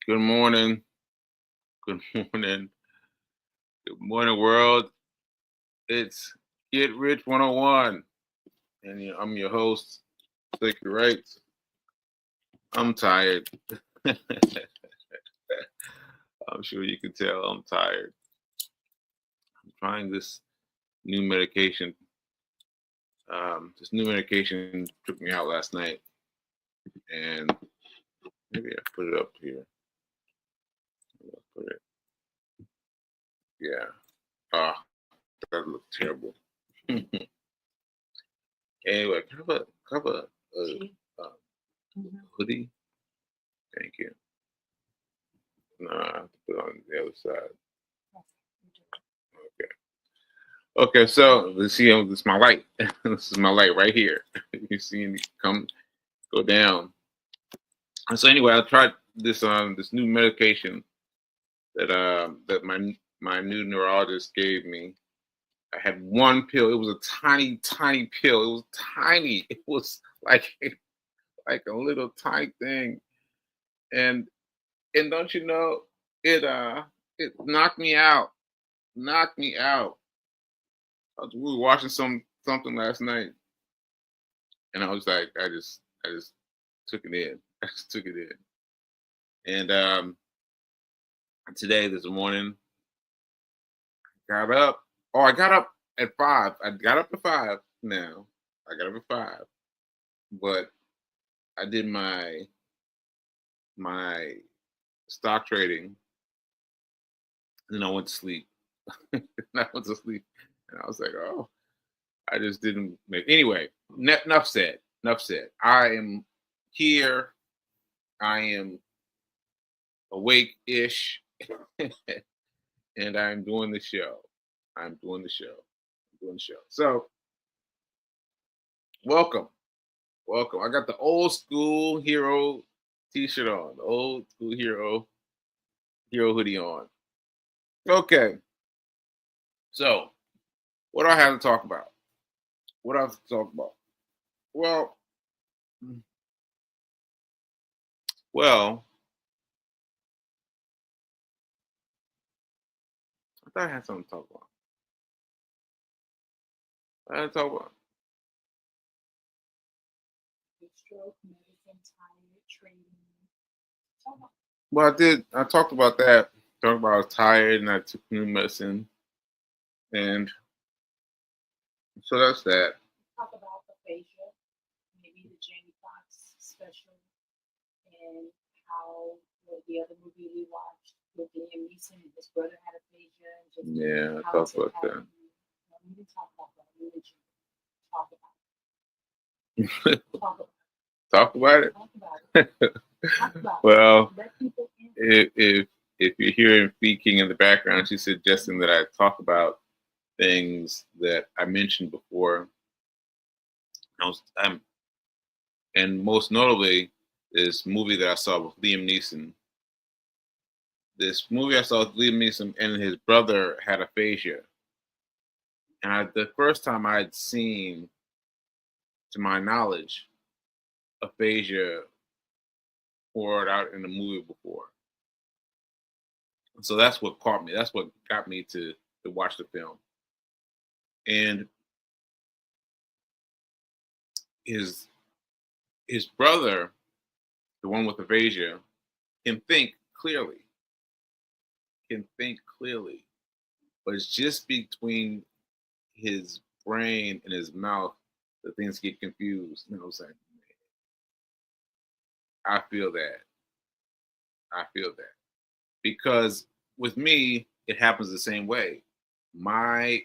Good morning. Good morning. Good morning, world. It's Get Rich 101. And I'm your host, Sekou, right? I'm tired. I'm sure you can tell I'm tired. I'm trying new medication. This new medication took me out last night. And maybe I put it up here. I'll put it. Yeah. Ah, that looked terrible. Anyway, cover a hoodie. Thank you. No, I have to put it on the other side. Okay. Okay, so let's see. This is my light. This is my light right here. You see it go down. And so anyway, I tried this new medication that my new neurologist gave me. I had one pill. It was a tiny pill. It was tiny. It was like a little tiny thing. And don't you know it knocked me out. Knocked me out. We were watching something last night, and I was like, I just took it in. I just took it in. And today, this morning, got up. Oh, I got up at 5. I got up at 5 now. I got up at 5, but I did my stock trading, and then I went to sleep. And I went to sleep, and I was like, oh, I just didn't make. Anyway, enough said. Enough said. I am here. I am awake-ish, and I'm doing the show. I'm doing the show. I'm doing the show. So, welcome, welcome. I got the old school hero T-shirt on, the old school hero hoodie on. Okay, so what do I have to talk about? What do I have to talk about? Well, well, I thought I had something to talk about. I had to talk about. Stroke, medicine, tired, training. Well, I did. I talked about that. Talked about I was tired and I took new medicine, and so that's that. Talk about aphasia, maybe the Jamie Foxx special, and how the other movie we watched with Liam Neeson and his brother had aphasia, and just Yeah, I how talked it's about that. impacting you. We didn't talk about that. We didn't talk about it. Talk about it. Talk about it. Talk about it. Talk about it. Well, Let people in. if you're hearing Feking in the background, she's suggesting that I talk about things that I mentioned before. And most notably, this movie that I saw with Liam Neeson. This movie I saw with Liam Neeson and his brother had aphasia. And the first time I'd seen, to my knowledge, aphasia poured out in a movie before. So that's what caught me. That's what got me to watch the film. And his brother, the one with aphasia, can think clearly. Can think clearly. But it's just between his brain and his mouth that things get confused. And I was like, I feel that. I feel that. Because with me, it happens the same way. My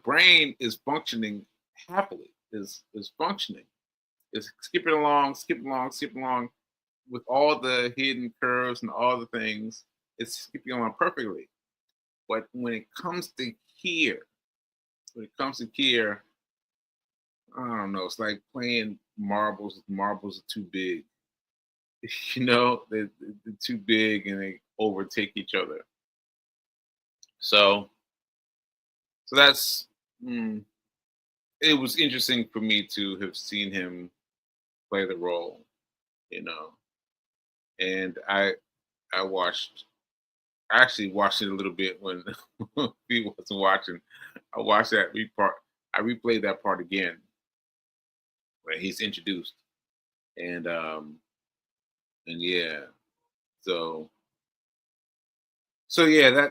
brain is functioning happily, is functioning. It's skipping along, skipping along, skipping along with all the hidden curves and all the things. It's skipping along perfectly. But when it comes to here, I don't know. It's like playing marbles. Marbles are too big. They're too big and they overtake each other. So, that's. It was interesting for me to have seen him play the role, you know. and I watched. I actually watched it a little bit when people wasn't watching. I watched that part. I replayed that part again where he's introduced, and yeah, so yeah,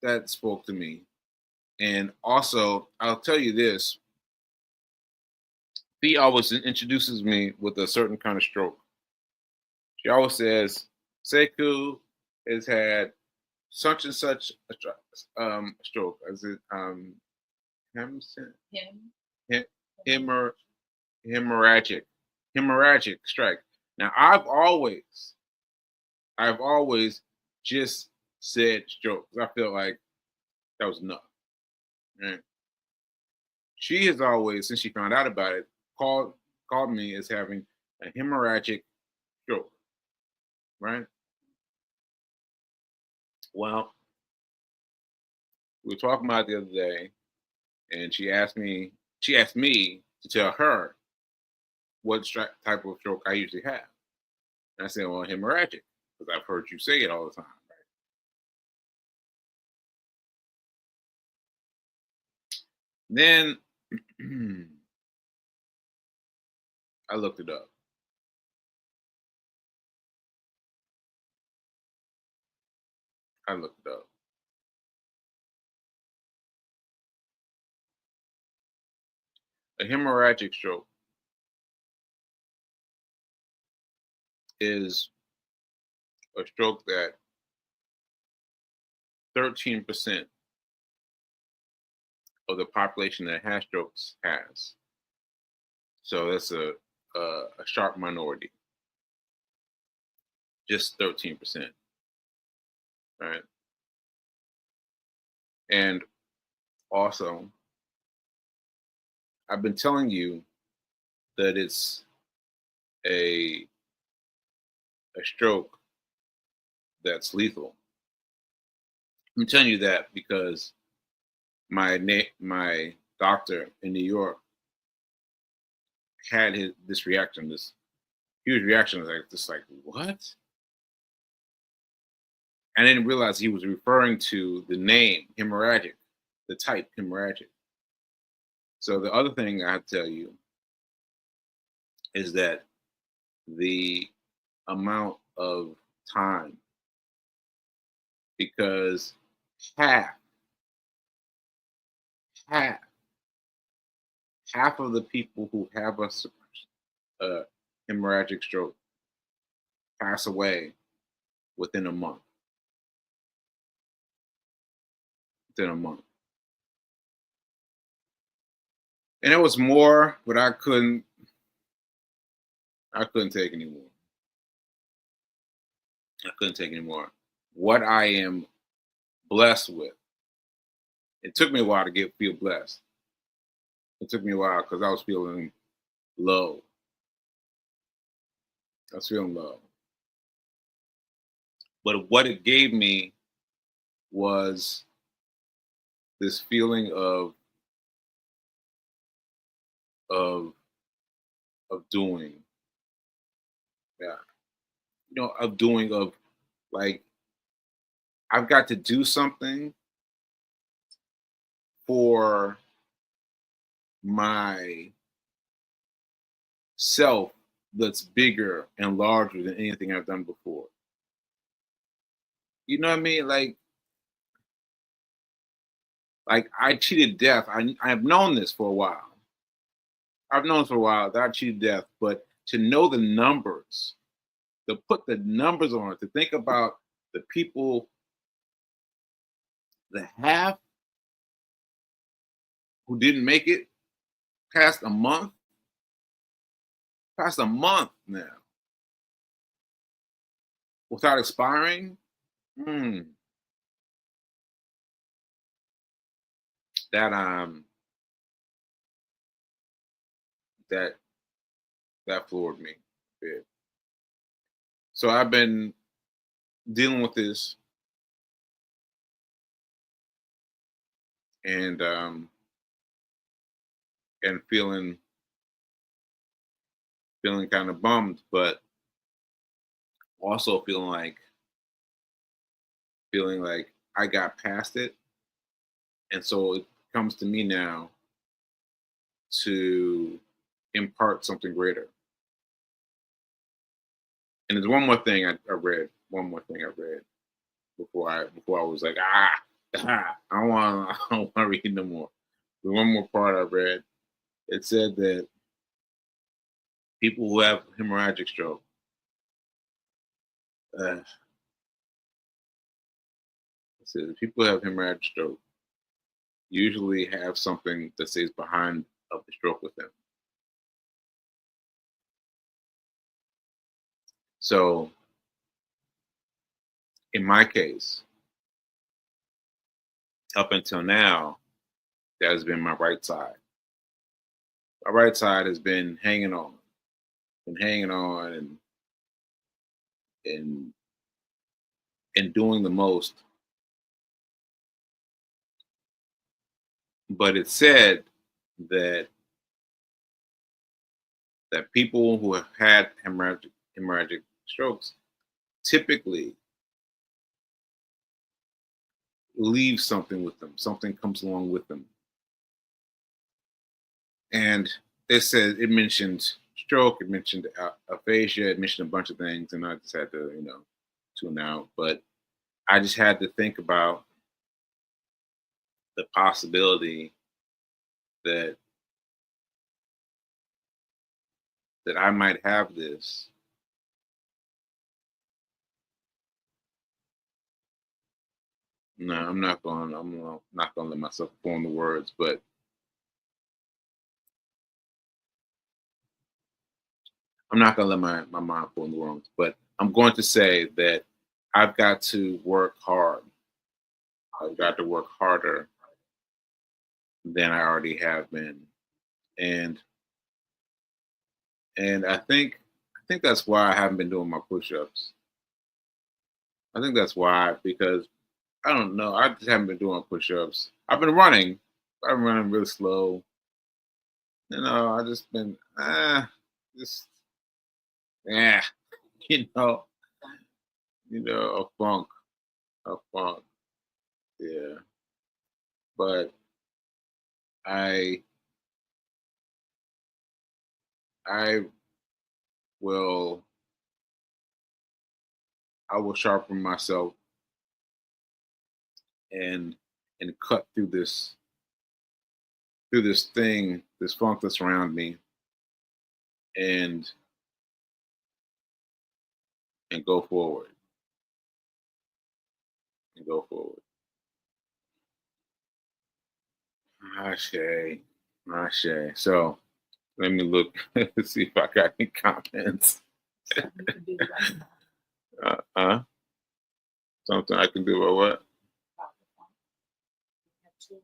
that spoke to me. And also, I'll tell you this: he always introduces me with a certain kind of stroke. She always says, "Sekou has had such and such a stroke." Is it hem, Him. hem, hemor- hemorrhagic strike? Now, I've always just said stroke. I feel like that was enough. Right? She has always, since she found out about it, called me as having a hemorrhagic stroke. Right? Well, we were talking about it the other day, and she asked me to tell her what type of stroke I usually have. And I said, well, hemorrhagic, because I've heard you say it all the time. Right? Then I looked it up. I looked it up. A hemorrhagic stroke is a stroke that 13% of the population that has strokes has. So that's a sharp minority, just 13%, right? And also, I've been telling you that it's a a stroke that's lethal. I'm telling you that because my doctor in New York had this reaction, this huge reaction, like what? I didn't realize he was referring to the name hemorrhagic, the type hemorrhagic. So the other thing I tell you is that the amount of time, because half, half, half of the people who have a hemorrhagic stroke pass away within a month. Within a month. And it was more, but I couldn't take anymore. I couldn't take anymore. What I am blessed with. It took me a while to feel blessed. It took me a while because I was feeling low. I was feeling low. But what it gave me was this feeling of of doing. Yeah. Of doing, of like, I've got to do something for my self that's bigger and larger than anything I've done before. You know what I mean? Like I cheated death. I've known this for a while. I've known for a while that I cheated death, but to know the numbers, to put the numbers on it, to think about the people, the half who didn't make it past a month now, without expiring, hmm, that that that floored me a bit. So I've been dealing with this, and and feeling kind of bummed, but also feeling like I got past it, and so it comes to me now to impart something greater. And there's one more thing I read. One more thing I read before I was like, I don't want to read no more. The one more part I read, it said that people who have hemorrhagic stroke, it says people who have hemorrhagic stroke usually have something that stays behind of the stroke with them. So in my case, up until now, that has been my right side. My right side has been hanging on, and and doing the most. But it said that people who have had hemorrhagic strokes typically leave something with them. Something comes along with them. And it mentioned stroke, it mentioned aphasia, it mentioned a bunch of things, and I just had to, tune out. But I just had to think about the possibility that I might have this. No, I'm not going. I'm not going to let myself form the words, but I'm not going to let my mind form the words. But I'm going to say that I've got to work hard. I've got to work harder than I already have been, and I think that's why I haven't been doing my push-ups. I think that's why, because I don't know. I just haven't been doing push-ups. I've been running. I've been running really slow. I just been just yeah, you know, a funk. Yeah. But I I will sharpen myself and cut through this thing, this funk that's around me, and go forward and go forward. Ashe, Ashe. So let me look see if I got any comments. Something you can do right now. Something I can do about what? About the phone. You have to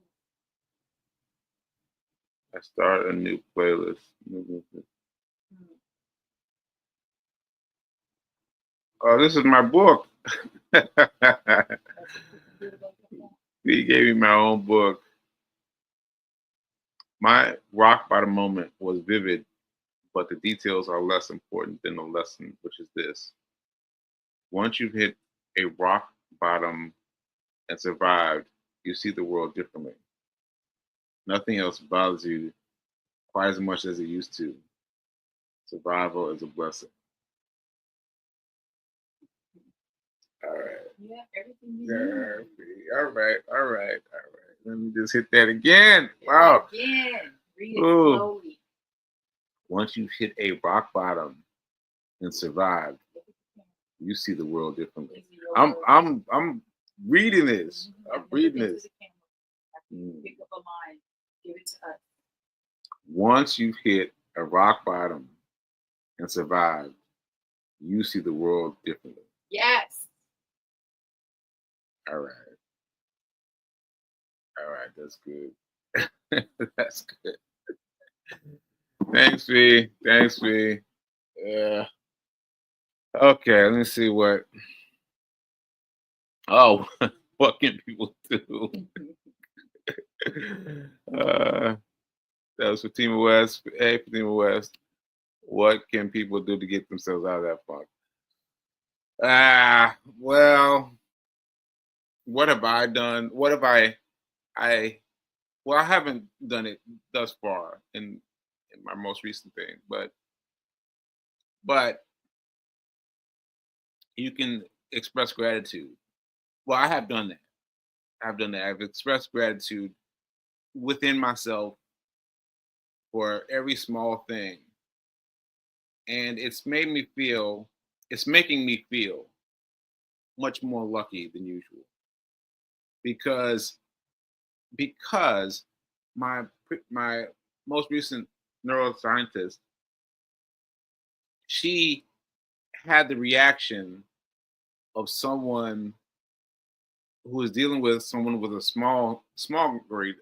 I start a new playlist. Oh, this is my book. He gave me my own book. My rock bottom moment was vivid, but the details are less important than the lesson, which is this. Once you've hit a rock bottom and survived, you see the world differently. Nothing else bothers you quite as much as it used to. Survival is a blessing. All right. Yeah, everything you need. All right. Let me just hit that again. Wow. Again. Read it Ooh. slowly. Once you've hit a rock bottom and survived, you see the world differently. I'm reading this. I'm reading this. Pick up a line. Give it to us. Once you've hit a rock bottom and survived, you see the world differently. Yes. All right. That's good. That's good. Thanks, V. Yeah. Okay, let me see what. Oh, what can people do? That was Fatima West. Hey, Fatima West. What can people do to get themselves out of that funk? Well, what have I done? What have I well, I haven't done it thus far in my most recent thing, but you can express gratitude. Well, I have done that. I've done that. I've expressed gratitude within myself for every small thing. And it's making me feel much more lucky than usual because because my most recent neuroscientist, she had the reaction of someone who is dealing with someone with a small grade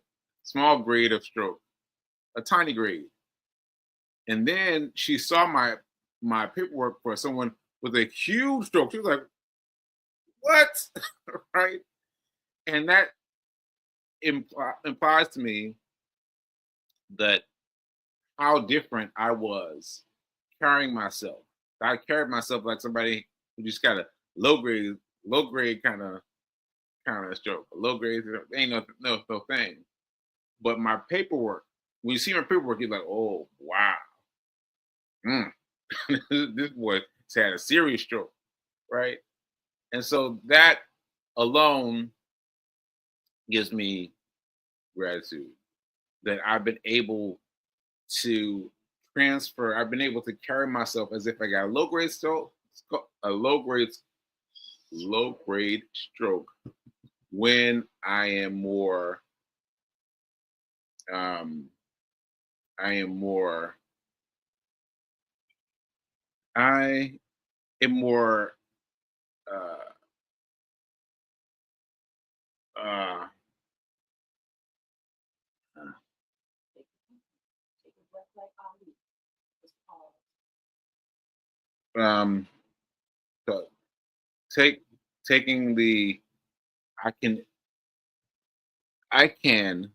of stroke, a tiny grade. And then she saw my paperwork for someone with a huge stroke. She was like, "What?" Right? And that implies to me that how different I was carrying myself. I carried myself like somebody who just got a low grade kind of stroke. A low grade ain't no thing. But my paperwork, when you see my paperwork, you're like, oh wow, mm. This boy has had a serious stroke, right? And so that alone gives me gratitude that I've been able to transfer. I've been able to carry myself as if I got a a low grade stroke when um I am more I am more uh uh Take a breath like Ali. Just pause. um so take taking the I can I can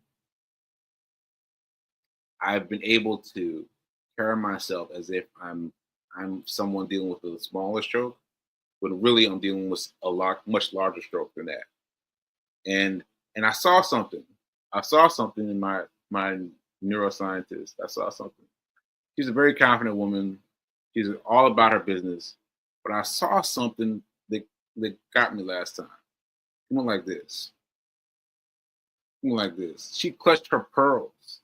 I've been able to carry myself as if I'm someone dealing with a smaller stroke, but really I'm dealing with much larger stroke than that. And and I saw something. I saw something in my neuroscientist. I saw something. She's a very confident woman. She's all about her business. But I saw something that got me last time. It went like this. It went like this. She clutched her pearls.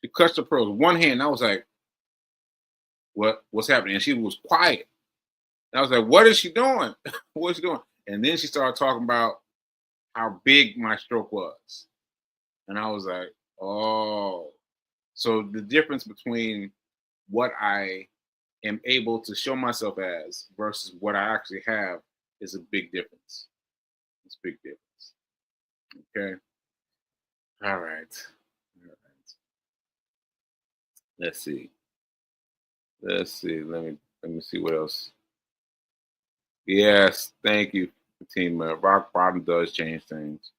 She clutched her pearls. One hand. I was like, what's happening? And she was quiet. And I was like, what is she doing? What is she doing? And then she started talking about how big my stroke was. And I was like, oh. So the difference between what I am able to show myself as versus what I actually have is a big difference. It's a big difference. Okay. All right. All right. Let's see. Let's see. Let me see what else. Yes, thank you, Fatima. Rock bottom does change things.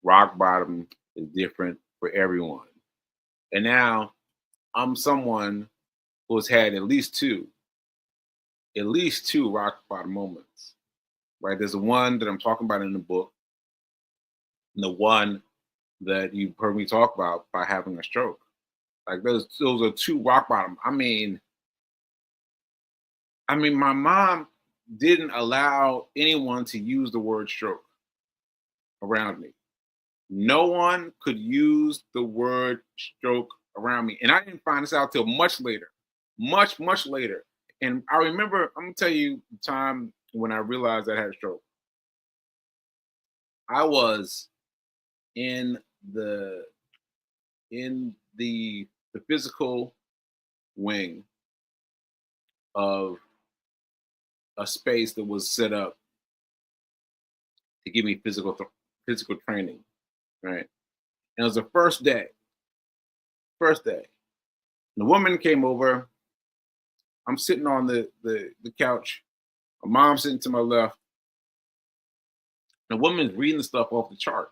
Rock bottom is different for everyone. And now I'm someone who has had at least two rock bottom moments. Right? There's the one that I'm talking about in the book, and the one that you've heard me talk about by having a stroke. Like those are two rock bottom. I mean, my mom didn't allow anyone to use the word stroke around me. No one could use the word stroke around me. And I didn't find this out till much later, much later. And I remember, I'm gonna tell you the time when I realized I had a stroke. I was in the in the physical wing of a space that was set up to give me physical training, right? And it was the first day. And the woman came over. I'm sitting on the couch. My mom's sitting to my left. And the woman's reading the stuff off the chart.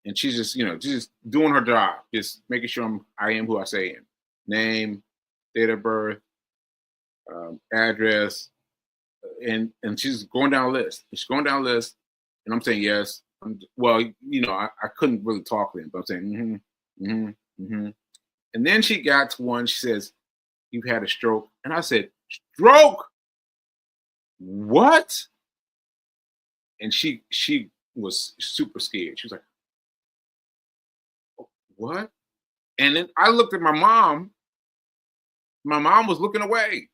And she's just, just doing her job, just making sure I am who I say I am. Name, date of birth, address, and she's going down a list. She's going down a list, and I'm saying yes. Well, I couldn't really talk then, but I'm saying And then she got to one. She says, "You've had a stroke," and I said, "Stroke? What?" And she was super scared. She was like, "What?" And then I looked at my mom. My mom was looking away,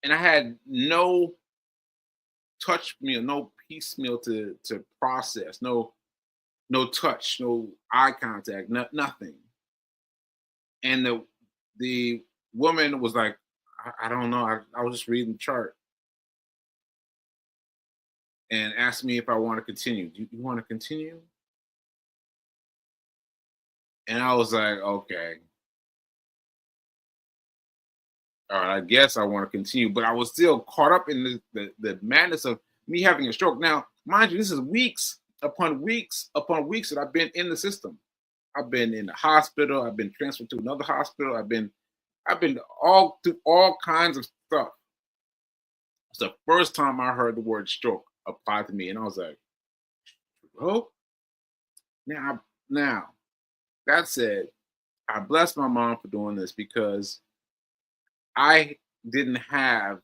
and I had no touch meal, no piecemeal to process, no touch, no eye contact, nothing. And the woman was like, I don't know. I was just reading the chart and asked me if I want to continue. Do you want to continue? And I was like, okay. All right, I guess I want to continue. But I was still caught up in the madness of me having a stroke. Now, mind you, this is weeks upon weeks upon weeks that I've been in the system. I've been in the hospital. I've been transferred to another hospital. I've been all through all kinds of stuff. It's the first time I heard the word stroke applied to me, and I was like, "Oh." Now, that said, I bless my mom for doing this because I didn't have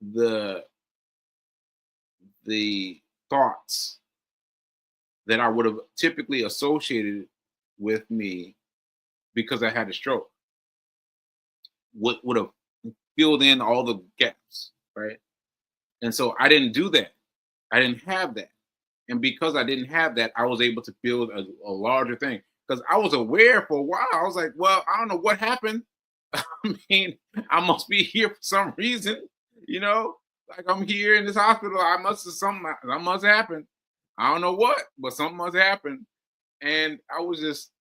the thoughts that I would have typically associated with me because I had a stroke. Would have filled in all the gaps, right? And so I didn't do that. I didn't have that. And because I didn't have that, I was able to build a larger thing. Because I was aware for a while. I was like, well, I don't know what happened. I mean, I must be here for some reason, like I'm here in this hospital. I must happen. I don't know what, but something must happen. And I was just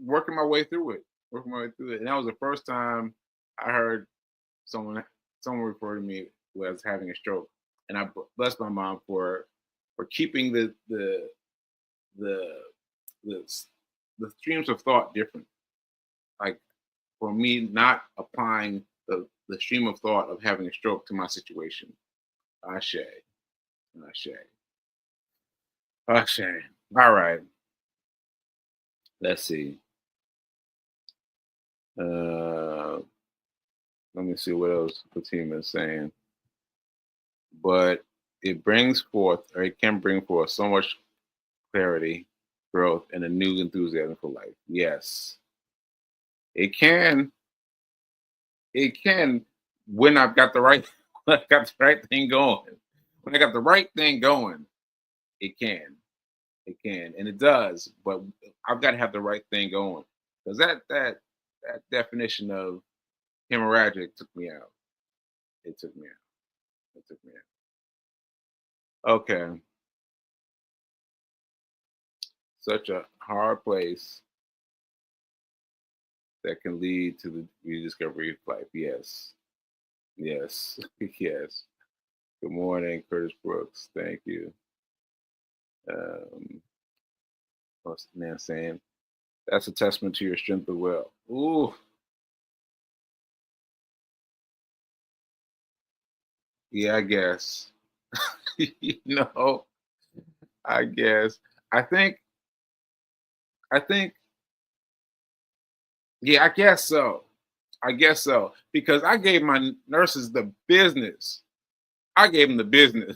working my way through it, And that was the first time I heard someone refer to me as having a stroke. And I bless my mom for keeping the streams of thought different. Like for me, not applying the stream of thought of having a stroke to my situation. Ashe. All right. Let's see. Let me see what else Fatima is saying. But it can bring forth so much clarity, growth, and a new enthusiasm for life. Yes. It can when I've got the right thing going. When I got the right thing going, it can. And it does, but I've got to have the right thing going. Because that definition of hemorrhagic took me out. It took me out. Okay. Such a hard place that can lead to the rediscovery of life. Yes. Yes. Yes. Good morning, Curtis Brooks. Thank you. What's Nan saying? That's a testament to your strength of will. Ooh. Yeah, I guess. I guess. I think, yeah, I guess so. Because I gave my nurses the business. I gave them the business.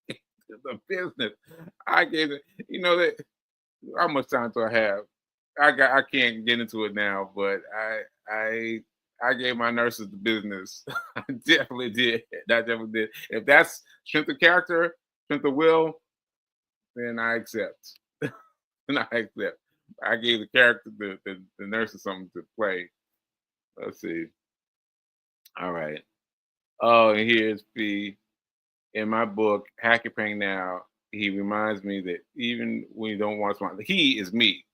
The business. I gave it, that how much time do I have? I can't get into it now, but I gave my nurses the business. I definitely did. If that's strength of character, strength of will, then I accept. I gave the character, the nurses something to play. Let's see. All right. Oh, and here's P. In my book, Hack Your Pain Now, he reminds me that even when you don't want to smile, he is me.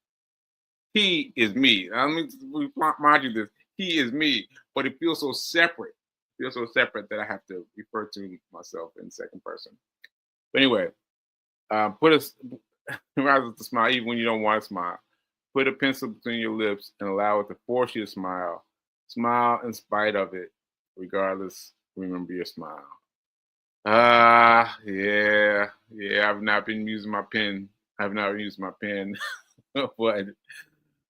He is me. I mean, remind you this. He is me, but it feels so separate. That I have to refer to myself in second person. But anyway, rather to smile even when you don't want to smile. Put a pencil between your lips and allow it to force you to smile. Smile in spite of it. Regardless, remember your smile. Yeah. I've not been using my pen. I've not used my pen, but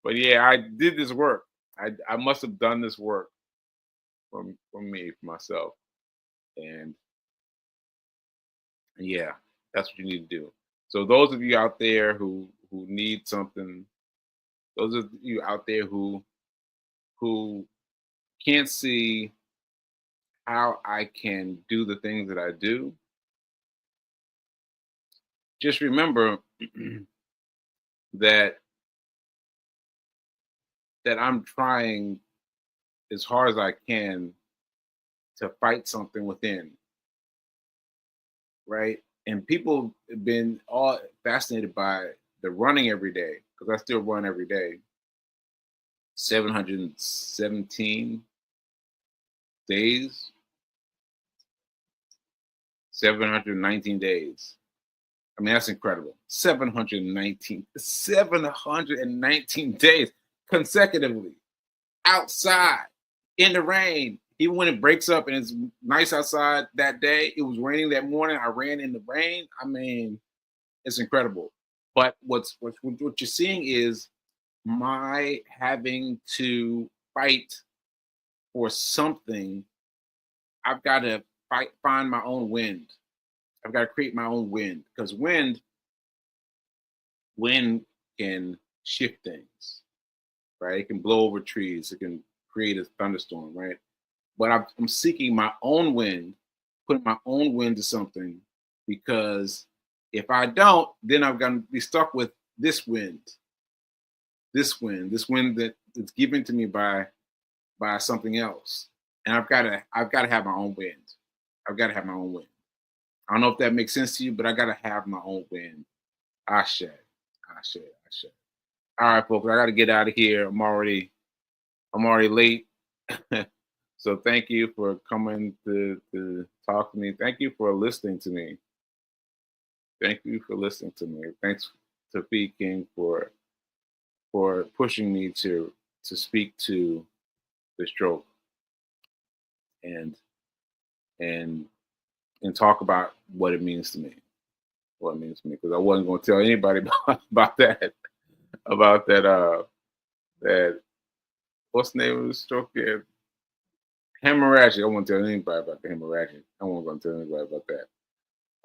yeah, I did this work. I must have done this work for me, for myself, and yeah, that's what you need to do. So those of you out there who need something, those of you out there who can't see how I can do the things that I do, just remember that I'm trying as hard as I can to fight something within, right? And people have been all fascinated by the running every day, because I still run every day. 717 days, 719 days. I mean, that's incredible. 719 days consecutively outside in the rain. Even when it breaks up and it's nice outside that day, it was raining that morning. I ran in the rain. I mean, it's incredible. But what you're seeing is my having to fight for something. I've got to find my own wind. I've got to create my own wind, because wind can shift things, right? It can blow over trees. It can create a thunderstorm, right? But I'm seeking my own wind, putting my own wind to something, because if I don't, then I'm going to be stuck with this wind that is given to me by something else. And I've got to have my own wind. I've got to have my own wind. I don't know if that makes sense to you, but I got to have my own wind. Ashe. All right, folks, I got to get out of here. I'm already late. So thank you for coming to talk to me. Thank you for listening to me. Thank you for listening to me. Thanks to P King for pushing me to speak to the stroke and talk about what it means to me. Because I wasn't going to tell anybody about that. That what's the name of the stroke? Yeah. Hemorrhagic. I won't tell anybody about the hemorrhagic. I won't going to tell anybody about that.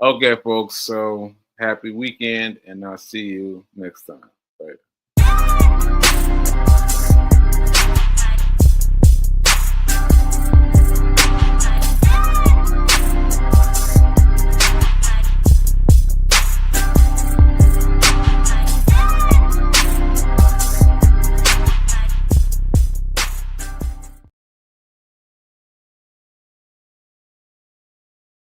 Okay, folks. So happy weekend, and I'll see you next time. Later.